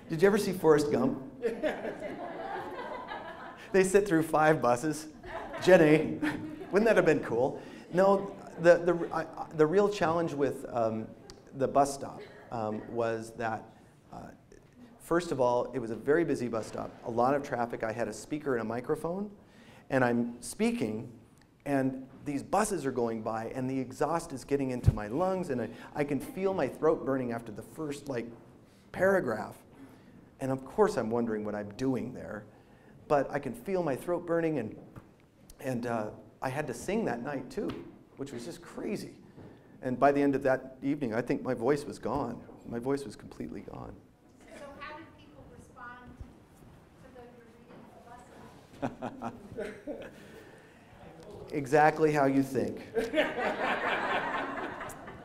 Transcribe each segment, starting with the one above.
Did you ever see Forrest Gump? They sit through 5 buses. Jenny, wouldn't that have been cool? No, the real challenge with the bus stop was that, first of all, it was a very busy bus stop, a lot of traffic. I had a speaker and a microphone, and I'm speaking, and these buses are going by, and the exhaust is getting into my lungs, and I can feel my throat burning after the first paragraph. And of course I'm wondering what I'm doing there, but I can feel my throat burning, and I had to sing that night too, which was just crazy. And by the end of that evening, I think my voice was gone. My voice was completely gone. So how did people respond to the reading of the bus? Exactly how you think.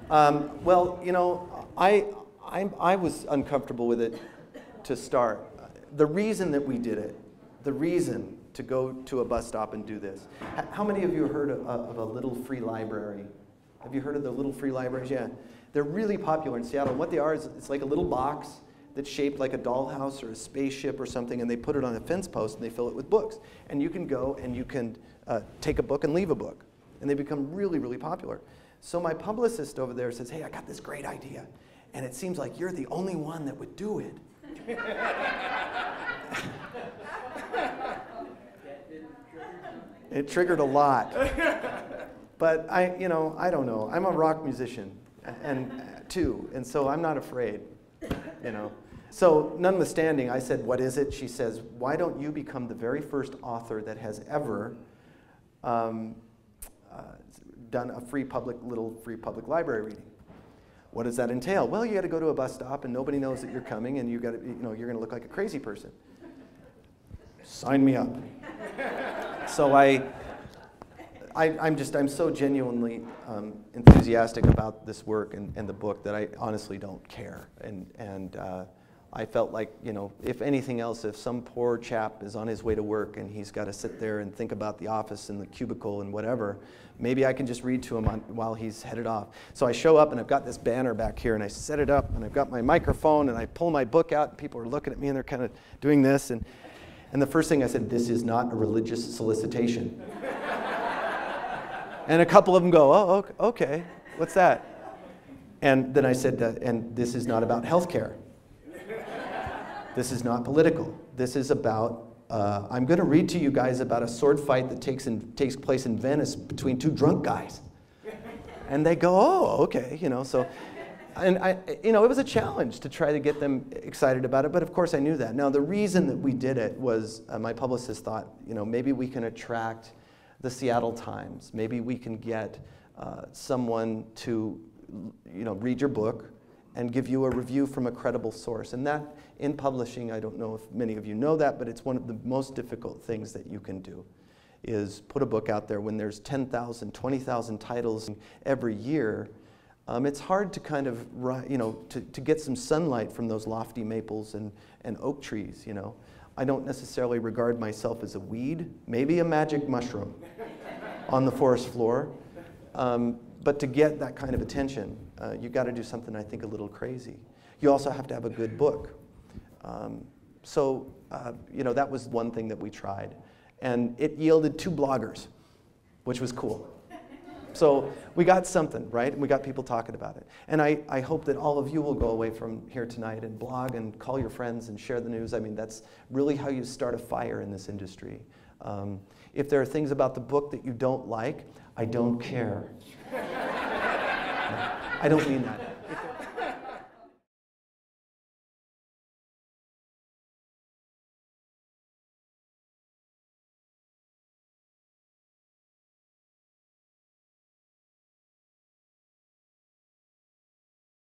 Well, you know, I was uncomfortable with it to start. The reason that we did it, the reason to go to a bus stop and do this. How many of you have heard of a little free library? Have you heard of the little free libraries? Yeah. They're really popular in Seattle. What they are is it's like a little box that's shaped like a dollhouse or a spaceship or something, and they put it on a fence post and they fill it with books. And you can go and you can take a book and leave a book. And they become really, really popular. So my publicist over there says, hey, I got this great idea. And it seems like you're the only one that would do it. It triggered a lot. But I don't know. I'm a rock musician, and so I'm not afraid, you know. So notwithstanding, I said, what is it? She says, why don't you become the very first author that has ever done a little free public library reading? What does that entail? Well, you got to go to a bus stop, and nobody knows that you're coming, and you're going to look like a crazy person. Sign me up. So I'm so genuinely enthusiastic about this work and the book that I honestly don't care. And I felt like, you know, if anything else, if some poor chap is on his way to work and he's got to sit there and think about the office and the cubicle and whatever, maybe I can just read to him while he's headed off. So I show up and I've got this banner back here and I set it up and I've got my microphone and I pull my book out and people are looking at me and they're kind of doing this. And the first thing I said, this is not a religious solicitation. And a couple of them go, oh, okay, what's that? And then I said, and this is not about healthcare. This is not political. This is about, I'm going to read to you guys about a sword fight that takes place in Venice between 2 drunk guys. And they go, oh, okay, you know, so. And it was a challenge to try to get them excited about it, but of course I knew that. Now the reason that we did it was my publicist thought, maybe we can attract the Seattle Times. Maybe we can get someone to, read your book and give you a review from a credible source. And that, in publishing, I don't know if many of you know that, but it's one of the most difficult things that you can do, is put a book out there when there's 10,000, 20,000 titles every year. It's hard to kind of, to get some sunlight from those lofty maples and oak trees, I don't necessarily regard myself as a weed, maybe a magic mushroom on the forest floor. But to get that kind of attention, you got to do something, I think, a little crazy. You also have to have a good book. That was one thing that we tried. And it yielded 2 bloggers, which was cool. So we got something, right? And we got people talking about it. And I hope that all of you will go away from here tonight and blog and call your friends and share the news. I mean, that's really how you start a fire in this industry. If there are things about the book that you don't like, I don't care. I don't mean that.